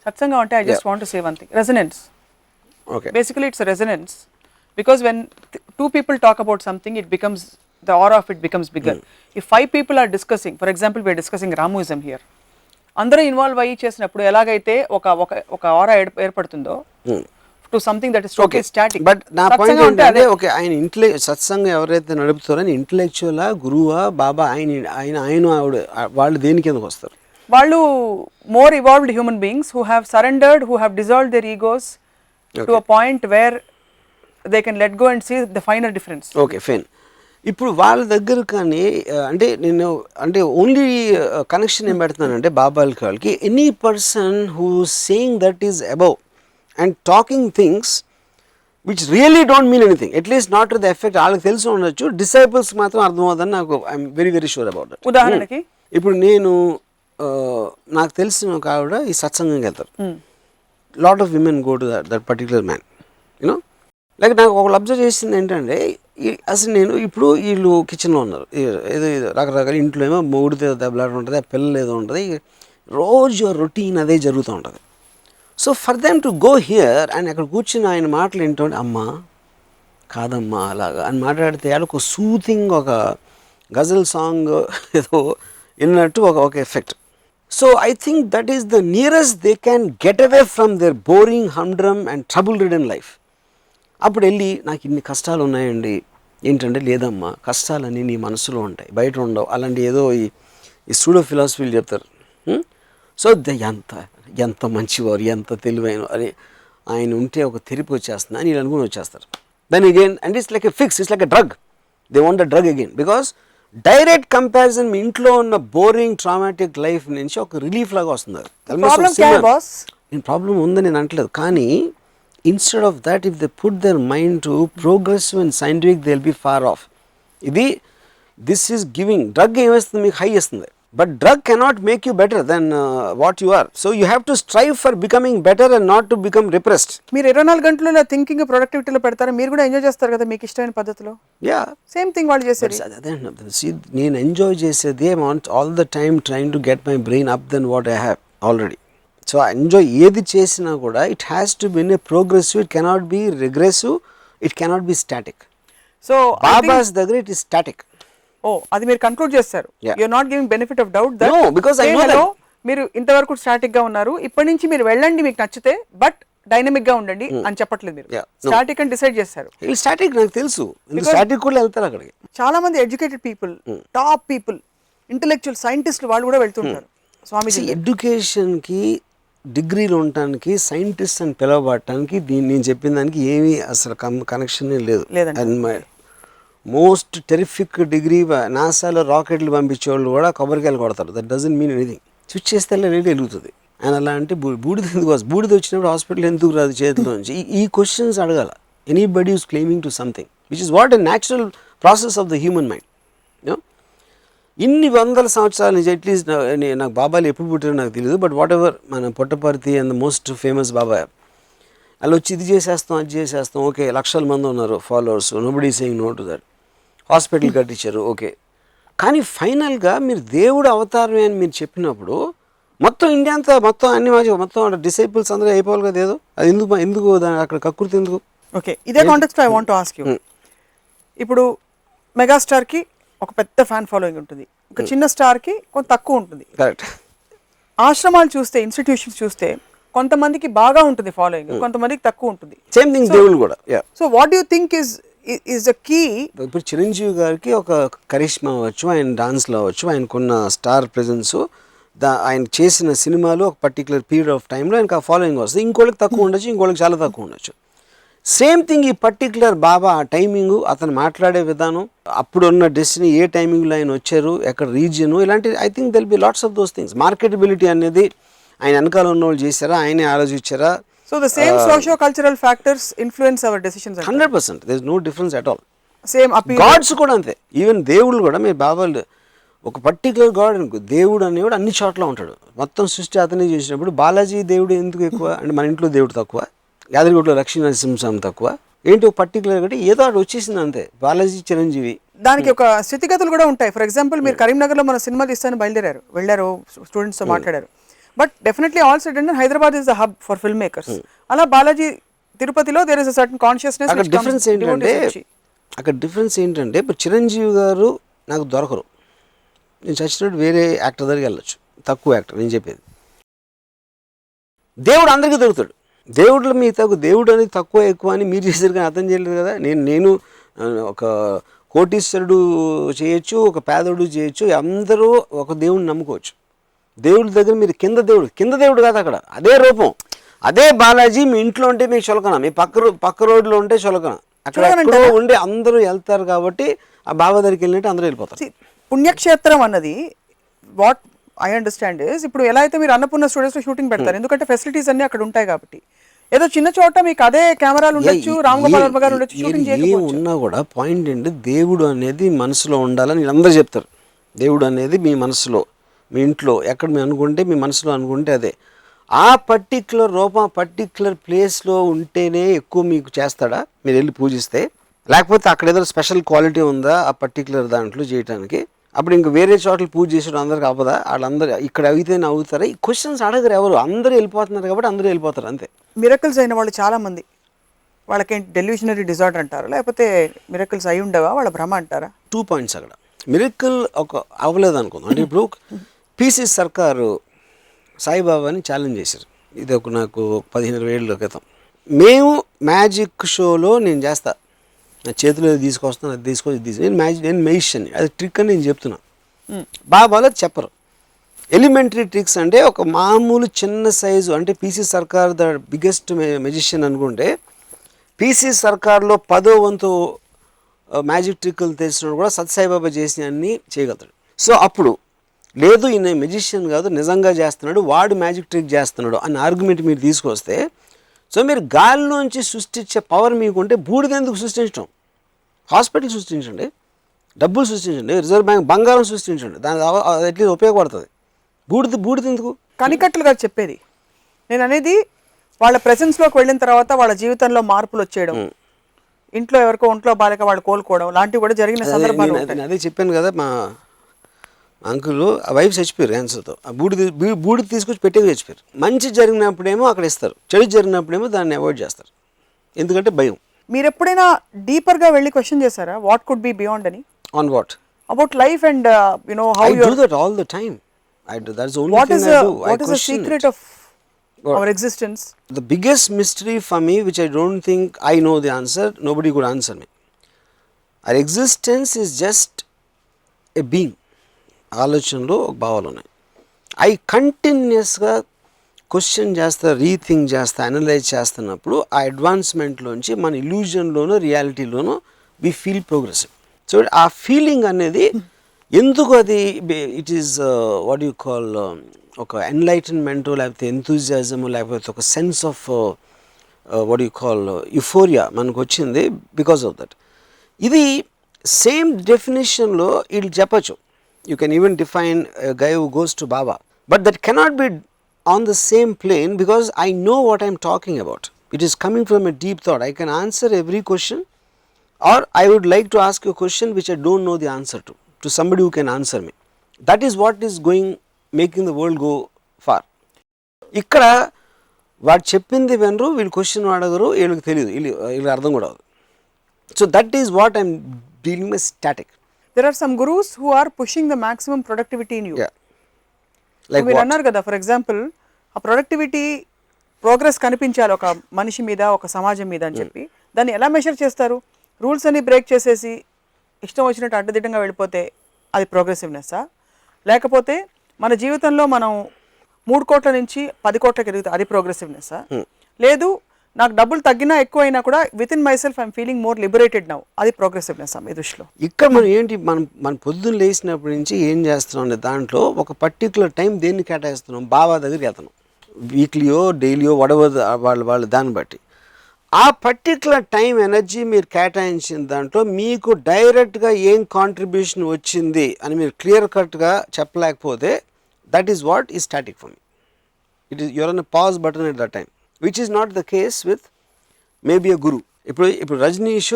Satsanga ante, I just want to say one thing. Resonance. Okay. Basically, it's a resonance. Because when two people talk about something, it becomes, the aura of it becomes bigger. If 5 people are discussing, for example, we are discussing Ramuism here. అందరూ involve అయ్యి చేసినప్పుడు ఎలాగైతే ఒక aura ఏర్పడుతుందో to something that is total static. But నా point ఏంటంటే okay, ఆయన సత్సంగం ఎవరైతే నడుపుతారో ఆయన ఇంటలెక్చువలా, గురువా, బాబా, ఆయన వాళ్ళు దేని కిందకు వస్తారు? వాళ్ళు more evolved human beings who have surrendered, who have dissolved their egos to a point where they can let go and see the final difference. Okay fine. ఇప్పుడు వాళ్ళ దగ్గర కానీ అంటే ఓన్లీ కనెక్షన్ ఏం పెడుతున్నానంటే బాబాలకి వాళ్ళకి any person who saying that is above and talking things which really don't mean anything, at least not to the effect వాళ్ళకి తెలిసి ఉండొచ్చు, డిసైపుల్స్ మాత్రం అర్థమవుతుందని నాకు I'm very very sure about that. ఉదాహరణకి ఇప్పుడు నాకు తెలిసిన ఒక ఆవిడ ఈ సత్సంగంకి వెళ్తారు. Lot of women go to that particular man, you know. Like నాకు ఒకళ్ళు అబ్జర్వ్ చేసింది ఏంటంటే, అసలు నేను ఇప్పుడు వీళ్ళు కిచెన్లో ఉన్నారు, ఏదో రకరకాల ఇంట్లో ఏమో మొగుడితో దెబ్బలాట ఉంటుంది, ఆ పిల్లలు ఏదో ఉంటుంది, రోజు రొటీన్ అదే జరుగుతూ ఉంటుంది. So for them to go here and అక్కడ కూర్చుని ఆయన మాటలు ఏంటంటే, అమ్మా కాదమ్మా అలాగా అని మాట్లాడితే ఒక సూతింగ్, ఒక గజల్ సాంగ్ ఏదో విన్నట్టు ఒక effect. So I think that is the nearest they can get away from their boring, humdrum and trouble ridden life. అప్పుడు వెళ్ళి నాకు ఇన్ని కష్టాలు ఉన్నాయండి ఏంటంటే, లేదమ్మా కష్టాలన్నీ నీ మనసులో ఉంటాయి, బయట ఉండవు, అలాంటి ఏదో ఈ సూడో ఫిలాసఫీలు చెప్తారు. సో ఎంత మంచివారు, ఎంత తెలివైన అని ఆయన ఉంటే ఒక తెరిపి వచ్చేస్తుంది అని వీళ్ళు అనుకుని వచ్చేస్తారు. Then again and it's like a fix, it's like a drug, they want the drug again. Because direct comparison మీ ఇంట్లో ఉన్న బోరింగ్ ట్రామాటిక్ లైఫ్ నుంచి ఒక రిలీఫ్ లాగా వస్తుంది. నేను ప్రాబ్లం ఉందని నేను అంటలేదు, కానీ instead of that, if they put their mind to progressive and scientific, they'll be far off. This is giving drug investment meeku high istundi, but drug cannot make you better than what you are. So you have to strive for becoming better and not to become repressed. మీరు 24 గంటలలో thinking ప్రొడక్టివిటీలో పెడతారు, మీరు కూడా enjoy చేస్తారు కదా మీకు ఇష్టమైన పద్ధతిలో. యా, సేమ్ థింగ్ వాళ్ళు చేసేది. నేను ఎంజాయ్ చేసేది all the time trying to get my brain up than what I have already. So enjoy ఏది చేసినా కూడా it has to be a progressive, it cannot be regressive, it cannot be static. So బాబాస్ దగ్గర it is static. అది మీరు conclude చేస్తారు. You are not giving benefit of doubt that, no, because I know that మీరు ఇంతవరకు static గా ఉన్నారు, ఇప్పటి నుంచి మీరు వెళ్ళండి మీకు నచ్చితే, బట్ డైనమిక్ గా ఉండండి అని చెప్పట్లేదు. మీరు స్టాటిక్ అని డిసైడ్ చేస్తారు. స్టాటిక్ నాకు తెలుసు, స్టాటిక్ కూడా వెళ్తారు అక్కడికి. చాలా మంది educated people, top people, intellectual సైంటిస్టులు వాళ్ళు కూడా వెళ్తుంటారు. స్వామీజీ ఎడ్యుకేషన్కి, డిగ్రీలు ఉండటానికి, సైంటిస్ట్ అని పిలవబడటానికి నేను చెప్పిన దానికి ఏమీ అసలు కనెక్షన్ లేదు. అండ్ మోస్ట్ టెరిఫిక్ డిగ్రీ నాసాలో రాకెట్లు పంపించేవాళ్ళు కూడా కొబ్బరికాయలు కొడతారు. That doesn't mean anything. Switch చేస్తే రేట్ వెలుగుతుంది. ఆయన అలా అంటే బూడిద ఎందుకు వస్తుంది, బూడిద వచ్చినప్పుడు హాస్పిటల్ ఎందుకు రాదు చేతిలో నుంచి, ఈ క్వశ్చన్స్ అడగాల. Anybody is claiming to something which is what a natural process of the human mind. ఇన్ని వందల సంవత్సరాల నుంచి అట్లీస్ట్ నాకు బాబాలు ఎప్పుడు పుట్టారో నాకు తెలియదు, బట్ వాట్ ఎవర్ మన Puttaparthi and the most famous Baba అలా వచ్చి ఇది చేసేస్తాం, అది చేసేస్తాం, ఓకే, లక్షల మంది ఉన్నారు followers, nobody saying no to that. Hospital కట్టించారు, ఓకే. కానీ ఫైనల్గా మీరు దేవుడు అవతారమే అని మీరు చెప్పినప్పుడు మొత్తం ఇండియా అంతా, మొత్తం అన్ని మొత్తం డిసైపుల్స్ అందరూ అయిపోవాలి కదా. ఏదో అది ఎందుకు అక్కడ కకృతి ఎందుకు? ఓకే, ఇదే context I want to ask you. ఇప్పుడు మెగాస్టార్కి ఒక పెద్ద ఫ్యాన్ ఫాలోయింగ్ ఉంటుంది, ఒక చిన్న స్టార్కి కొంత తక్కువ ఉంటుంది. కరెక్ట్. ఆశ్రమాలు చూస్తే, ఇన్స్టిట్యూషన్స్ చూస్తే కొంతమందికి బాగా ఉంటుంది ఫాలోయింగ్, కొంతమందికి తక్కువ ఉంటుంది. సేమ్ థింగ్ దేవుళ్ళు కూడా. So what you think is the key? ఇప్పుడు చిరంజీవి గారికి ఒక కరిష్మా అవ్వచ్చు, ఆయన డాన్స్లో అవ్వచ్చు, ఆయనకున్న స్టార్ ప్రెజెన్స్, ఆయన చేసిన సినిమాలు ఒక పర్టికులర్ పీరియడ్ ఆఫ్ టైంలో ఆయనకు ఆ ఫాలోయింగ్ వస్తుంది. ఇంకోళ్ళకి తక్కువ ఉండొచ్చు, ఇంకోళ్ళకి చాలా తక్కువ ఉండొచ్చు. సేమ్ థింగ్ ఈ పర్టికులర్ బాబా ఆ టైమింగు, అతను మాట్లాడే విధానం, అప్పుడున్న డెస్టినీ, ఏ టైమింగ్లో ఆయన వచ్చారు, ఎక్కడ రీజియను, ఇలాంటి I think they'll be lots of those things. Marketability అనేది ఆయన వెనకాల ఉన్న వాళ్ళు చేశారా, ఆయనే ఆలోచించారా? So the same socio-cultural factors influence our decisions. 100%. There is no difference at all. Same appeal. Gods కూడా అంతే. ఈవెన్ దేవుళ్ళు కూడా మీరు బాబాలు ఒక పర్టికులర్ గాడ్ అనుకో, దేవుడు అనేవాడు అన్ని చోట్ల ఉంటాడు. మొత్తం సృష్టి అతనే చేసినప్పుడు బాలాజీ దేవుడు ఎందుకు ఎక్కువ అంటే మన ఇంట్లో దేవుడు తక్కువ, యాదగిరిగుట్టలో లక్ష్మీ నరసింహస్వామి తక్కువ, ఏంటి ఒక పర్టికులర్ అంటే ఏదో అటు వచ్చేసింది అంతే. బాలాజీ, చిరంజీవి, దానికి ఒక స్థితిగతులు కూడా ఉంటాయి. ఫర్ ఎగ్జాంపుల్ మీరు కరీంనగర్లో మన సినిమా తీస్తాను వెళ్ళారు స్టూడెంట్స్తో మాట్లాడారు. But definitely all said and Hyderabad is the hub for film makers. అలా బాలాజీ తిరుపతిలో there is a certain consciousness. అక్కడ డిఫరెన్స్ ఏంటంటే ఇప్పుడు చిరంజీవి గారు నాకు దొరకరు, నేను చచ్చినట్టు వేరే యాక్టర్ దగ్గరికి వెళ్ళొచ్చు, తక్కువ యాక్టర్ నేను చెప్పేది. దేవుడు అందరికీ దొరుకుతాడు. దేవుడు మీ దేవుడు అనేది తక్కువ ఎక్కువ అని మీరు చేశారు కానీ అర్థం చేయలేదు కదా. నేను ఒక కోటీశ్వరుడు చేయొచ్చు, ఒక పేదోడు చేయొచ్చు, అందరూ ఒక దేవుడిని నమ్ముకోవచ్చు. దేవుడి దగ్గర మీరు కింద దేవుడు కాదు, అక్కడ అదే రూపం, అదే బాలాజీ మీ ఇంట్లో ఉంటే మీకు చులకన, మీ పక్క రోడ్లో ఉంటే చులకన, అక్కడ ఎక్కడో ఉండి అందరూ వెళ్తారు కాబట్టి ఆ బాబా దగ్గరికి వెళ్ళినట్టు అందరూ వెళ్ళిపోతారు. పుణ్యక్షేత్రం అన్నది వాట్ ఐ అండర్స్టాండ్ ఇస్, ఇప్పుడు ఎలా అయితే మీరు అన్నపూర్ణ స్టూడియోస్లో షూటింగ్ పెడతారు, ఎందుకంటే ఫెసిలిటీస్ అన్నీ అక్కడ ఉంటాయి కాబట్టి. ఏదో చిన్న చోట మీకు అదే కెమెరాలు ఉండొచ్చు, రామ్గోపాల్ వర్మ గారు ఉండొచ్చు, షూటింగ్ చేయకపోవచ్చు. ఉన్నా కూడా పాయింట్ ఏంటి, దేవుడు అనేది మనసులో ఉండాలని వీళ్ళందరూ చెప్తారు. దేవుడు అనేది మీ మనసులో, మీ ఇంట్లో ఎక్కడ మీరు అనుకుంటే, మీ మనసులో అనుకుంటే అదే ఆ పర్టిక్యులర్ రూపం పర్టిక్యులర్ ప్లేస్లో ఉంటేనే ఎక్కువ మీకు చేస్తాడా మీరు వెళ్ళి పూజిస్తే, లేకపోతే అక్కడ ఏదో స్పెషల్ క్వాలిటీ ఉందా ఆ పర్టిక్యులర్ దాంట్లో చేయడానికి, అప్పుడు ఇంక వేరే చోట్ల పూజ చేసేటప్పుడు అందరికి అవ్వదా, వాళ్ళందరూ ఇక్కడ అయితేనే అవుతారా, ఈ క్వశ్చన్స్ అడగరు ఎవరు, అందరూ వెళ్ళిపోతున్నారు కాబట్టి అందరూ వెళ్ళిపోతారు అంతే. మిరకల్స్ అయిన వాళ్ళు చాలామంది, వాళ్ళకేంటి డెల్యూషనరీ డిజార్డర్ అంటారా, లేకపోతే మిరకల్స్ అయి ఉండవా, వాళ్ళ భ్రమ అంటారా? 2 పాయింట్స్ అక్కడ. మిరకల్ ఒక అవ్వలేదు అనుకుందాం అంటే, ఇప్పుడు పీసీ సర్కారు సాయిబాబాని ఛాలెంజ్ చేశారు, ఇది ఒక నాకు 15-20 ఏళ్ళ క్రితం. మేము మ్యాజిక్ షోలో నేను చేస్తా, నా చేతిలో తీసుకొస్తాను, అది తీసుకొచ్చి నేను మెజిషియన్, అది ట్రిక్ అని నేను చెప్తున్నా. బాబాలో చెప్పరు. ఎలిమెంటరీ ట్రిక్స్ అంటే ఒక మామూలు చిన్న సైజు, అంటే పీసీ సర్కార్ ద బిగ్గెస్ట్ మెజిషియన్ అనుకుంటే, పీసీ సర్కార్లో 10వ వంతు మ్యాజిక్ ట్రిక్లు తెలిసినప్పుడు కూడా సత్సాయిబాబా చేసిన అన్నీ చేయగలుగుతాడు. సో అప్పుడు లేదు ఈయన మెజిషియన్ కాదు నిజంగా చేస్తున్నాడు, వాడు మ్యాజిక్ ట్రిక్ చేస్తున్నాడు అనే ఆర్గ్యుమెంట్ మీరు తీసుకొస్తే, సో మీరు గాలిలోంచి సృష్టించే పవర్ మీకుంటే బూడిద ఎందుకు సృష్టించడం, హాస్పిటల్ సృష్టించండి, డబ్బులు సృష్టించండి, రిజర్వ్ బ్యాంక్ బంగారం సృష్టించండి, దాని అట్లీస్ట్ ఉపయోగపడుతుంది. బూడిద ఎందుకు? కనికట్లుగా చెప్పేది నేను అనేది, వాళ్ళ ప్రెసెన్స్లోకి వెళ్ళిన తర్వాత వాళ్ళ జీవితంలో మార్పులు వచ్చేయడం, ఇంట్లో ఎవరికో ఒంట్లో బాలేక వాళ్ళు కోలుకోవడం లాంటివి కూడా జరిగిన సందర్భాలు. అదే చెప్పాను కదా, మా అంకుల్ ఆ వైఫ్ చచ్చిపోయారు క్యాన్సర్తో, ఆ బూడిద తీసుకొచ్చి పెట్టేది చచ్చిపోయారు. మంచి జరిగినప్పుడేమో అక్కడ ఇస్తారు, చెడు జరిగినప్పుడేమో దాన్ని అవాయిడ్ చేస్తారు, ఎందుకంటే భయం. మీరు ఎప్పుడైనా డీపర్గా వెళ్ళి క్వశ్చన్ చేశారా, వాట్ కుడ్ బి బియాండ్ అని? On what? About life and you know how you do that all the time. That's the only thing I do. What is the secret of our existence? The biggest mystery for me, which I don't think I know the answer, nobody could answer me. Our existence is just a being. ఆలోచనలో ఒక భావాలు ఉన్నాయి. I కంటిన్యూస్గా question చేస్తా, rethink చేస్తా, analyse చేస్తున్నప్పుడు ఆ అడ్వాన్స్మెంట్లోంచి మన ఇల్యూజన్లోనూ రియాలిటీలోనూ వి ఫీల్ ప్రోగ్రెసివ్. సో ఆ ఫీలింగ్ అనేది ఎందుకు అది it is what you call ఒక ఎన్లైటన్మెంట్, లేకపోతే ఎంతూజియాజం, లేకపోతే ఒక sense of what you call euphoria మనకు వచ్చింది బికాస్ ఆఫ్ దట్. ఇది సేమ్ డెఫినేషన్లో వీళ్ళు చెప్పచ్చు. You can even define guy who goes to Baba, but that cannot be on the same plane because I know what I'm talking about. It is coming from a deep thought. I can answer every question, or I would like to ask you a question which I don't know the answer to somebody who can answer me. That is what is making the world go far. ఇక్కడ వాడు చెప్పింది వినరు, వీళ్ళు question అడగరు, వీళ్ళకి తెలియదు, వీళ్ళకి అర్థం కూడా అవ్వదు. So that is what I'm dealing with static. There are some gurus who are pushing the maximum productivity in you. Yeah. Like మీరు what? అన్నారు కదా, ఫర్ ఎగ్జాంపుల్ ఆ ప్రొడక్టివిటీ ప్రోగ్రెస్ కనిపించాలి ఒక మనిషి మీద, ఒక సమాజం మీద అని చెప్పి, దాన్ని ఎలా మెషర్ చేస్తారు? రూల్స్ అన్ని బ్రేక్ చేసేసి ఇష్టం వచ్చినట్టు అడ్డదిడ్డంగా వెళ్ళిపోతే అది ప్రోగ్రెసివ్నెస్సా, లేకపోతే మన జీవితంలో మనం 3 కోట్ల నుంచి 10 కోట్లకి ఎదుగుతా అది ప్రోగ్రెసివ్నెస్సా, లేదు నాకు డబ్బులు తగ్గినా ఎక్కువ అయినా కూడా with in my self I'm feeling more liberated now, అది ప్రోగ్రెసివ్నెస్సా మీ దృష్టిలో? ఇక్కడ మనం ఏంటి, మన పొద్దున్న లేచినప్పటి నుంచి ఏం చేస్తున్నాం అంటే దాంట్లో ఒక పర్టికులర్ టైం దేన్ని కేటాయిస్తున్నాం, బాబా దగ్గరికి వెళ్తున్నాం, వీక్లీయో డైలీయో వడవర్ వాళ్ళు దాన్ని బట్టి ఆ పర్టికులర్ టైం ఎనర్జీ మీరు కేటాయించిన దాంట్లో మీకు డైరెక్ట్గా ఏం కాంట్రిబ్యూషన్ వచ్చింది అని మీరు క్లియర్ కట్గా చెప్పలేకపోతే that is what is static for me. It is your on a pause button at the time, which is not the case with maybe a guru. ఇప్పుడు రజనీష్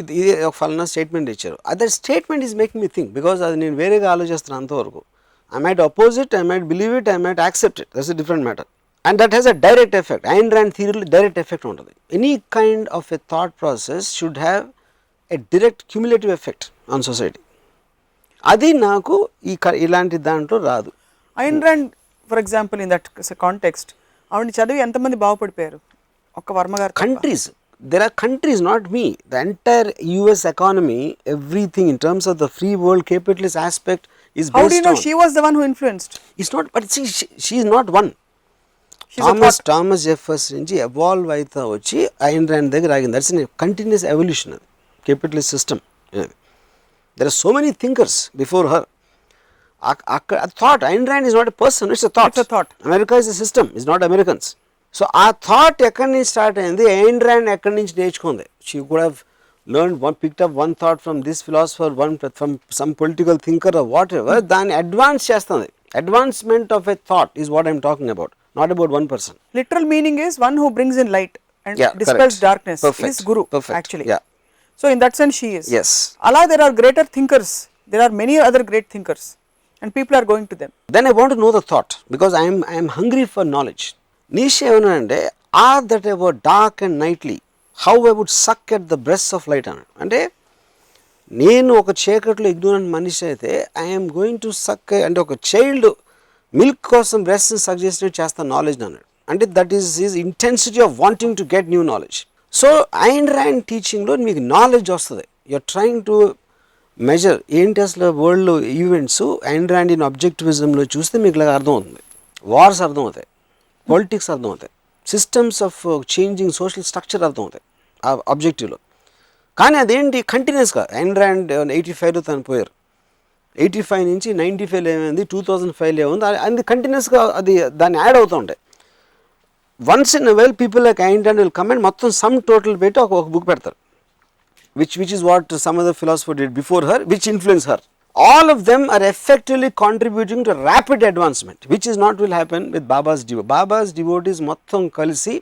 ఇది ఒక ఫలానా స్టేట్మెంట్ ఇచ్చారు, other statement is making me think, because అది నేను వేరేగా ఆలోచిస్తున్నాను అంతవరకు. I might oppose it, I might believe it, I might accept it. That's a different matter. And that has a direct effect. Ayn Rand theory direct effect ఉంటుంది. Any kind of a thought process should have a direct cumulative effect on society. అది నాకు ఇలాంటి దాంట్లో రాదు. Ayn Rand, for example, in that context, ఆవిడని చదివి ఎంతమంది బాగుపడిపోయారు ఒక్క వర్మ గారు? Countries, there are countries, not me. The entire US economy, everything in terms of the free world capitalist aspect is based on. How do you know she was the one who influenced? It's not, but see, she is not one. Thomas Jefferson నుంచి evolve అవుతా వచ్చి Ayn Rand దగ్గర ఆగింది. That's in continuous evolution. అది capitalist system. There are so many thinkers before her. అక్కడ thought, Ayn Rand is not a person, it's a thought. America is a system, is not Americans. So ఆ thought ఎక్కడి నుంచి start అయింది, Ayn Rand ఎక్కడి నుంచి నేర్చుకుంది. She could have learned one, picked up one thought from this philosopher, one from some political thinker or whatever. దాన్ని advance చేస్తుంది. Advancement of a thought is what I'm talking about, not about one person. Literal meaning is one who brings in light and dispels correct. darkness. Perfect. Is Guru. Perfect. Actually. Yeah. So in that sense she is. Yes. Allah, there are greater thinkers. There are many other great thinkers and people are going to them. Then I want to know the thought because I am hungry for knowledge. Nietzsche ఏమన్నాడంటే, are that ever dark and nightly, how I would suck at the breasts of light అన్నాడు. అంటే నేను ఒక చీకట్లో ignorant మనిషి అయితే I'm going to సక్, అంటే ఒక చైల్డ్ మిల్క్ కోసం బ్రెస్ట్ని సక్ చేసినట్టు చేస్తాను నాలెడ్జ్ అన్నాడు. అంటే that is his intensity of wanting to get new knowledge. So Ayn Rand టీచింగ్లో మీకు నాలెడ్జ్ వస్తుంది. యూఆర్ ట్రయింగ్ టు మెజర్ ఏంటి అసలు world events. Ayn Rand in అబ్జెక్టివిజంలో చూస్తే మీకు ఇలా అర్థమవుతుంది. వార్స్ అర్థమవుతాయి, పొలిటిక్స్ అర్థమవుతాయి, systems of changing social structure అర్థమవుతాయి ఆ అబ్జెక్టివ్లో. కానీ అదేంటి కంటిన్యూస్గా ఐన్ ర్యాండ్ 85లో తను పోయారు. 85 నుంచి 95 ఏమైంది, 2005 ఏముంది, అది కంటిన్యూస్గా అది దాన్ని యాడ్ అవుతూ ఉంటాయి. Once in well people like Ayn Rand will come and మొత్తం సమ్ టోటల్ పెట్టి ఒక బుక్ పెడతారు. Which is what some other philosopher did before her, which influence her. All of them are effectively contributing to rapid advancement, which is not will happen with Baba's devotees. Baba's devotees మొత్తం కలిసి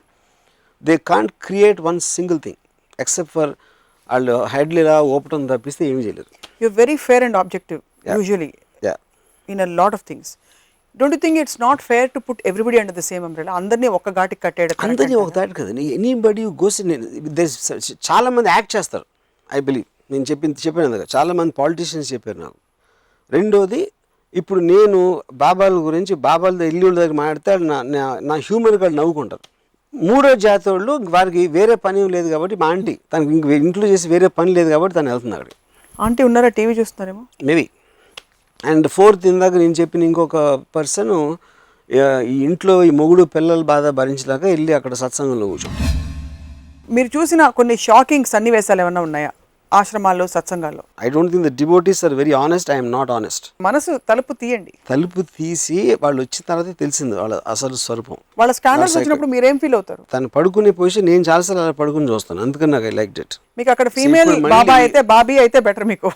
they can't create one single thing except for వాళ్ళు హెడ్లు ఇలా ఓపటం తప్పిస్తే ఏమి చేయలేరు. You're very fair and objective usually in a lot of things. Don't you think it's not fair to put everybody under the same umbrella? అందరినీ ఒక ఘాటికి కట్టేయడం. అందరినీ ఒక ఘాటి కదండి. ఎనీబడి గోస్, చాలా మంది యాక్ట్ చేస్తారు. ఐ బిలీవ్ నేను చెప్పాను కదా, చాలామంది పాలిటీషియన్స్ చెప్పారు నాకు. రెండోది, ఇప్పుడు నేను బాబాల గురించి బాబాల ఇల్లు దగ్గర మాట్లాడితే నా హ్యూమర్ వాళ్ళు నవ్వుకుంటారు. మూడో జాతి వాళ్ళు వారికి వేరే పని లేదు కాబట్టి, మా ఆంటీ తనకి ఇంక ఇంట్లో చేసి వేరే పని లేదు కాబట్టి తను వెళ్తుంది అక్కడికి. ఆంటీ ఉన్నారా, టీవీ చూస్తున్నారేమో మేబీ. అండ్ ఫోర్త్, ఇందాక నేను చెప్పిన ఇంకొక పర్సన్ ఈ ఇంట్లో ఈ మొగుడు పిల్లల బాధ భరించలేక వెళ్ళి అక్కడ సత్సంగంలో కూర్చుంటారు. మీరు చూసిన కొన్ని షాకింగ్ సన్నివేశాలు ఏమైనా ఉన్నాయా ఆశ్రమాల్లో, సత్సంగాల్లో? I don't think the devotees are very honest. I'm not honest. మనసు తలుపు తీయండి. తలుపు తీసి వాళ్ళు వచ్చిన తర్వాత తెలిసింది వాళ్ళ అసలు స్వరూపం. వాళ్ళ స్కానర్స్ వచ్చినప్పుడు మీరేం ఫీల్ అవుతారు? తను పడుకునే పొజిషన్ నేను చాలాసార్లు అలా పడుకుని చూస్తాను, అందుకని నాకు ఐ లైక్ ఇట్. మీకు అక్కడ ఫీమేల్ బాబా అయితే, బాబీ అయితే బెటర్ మీకు.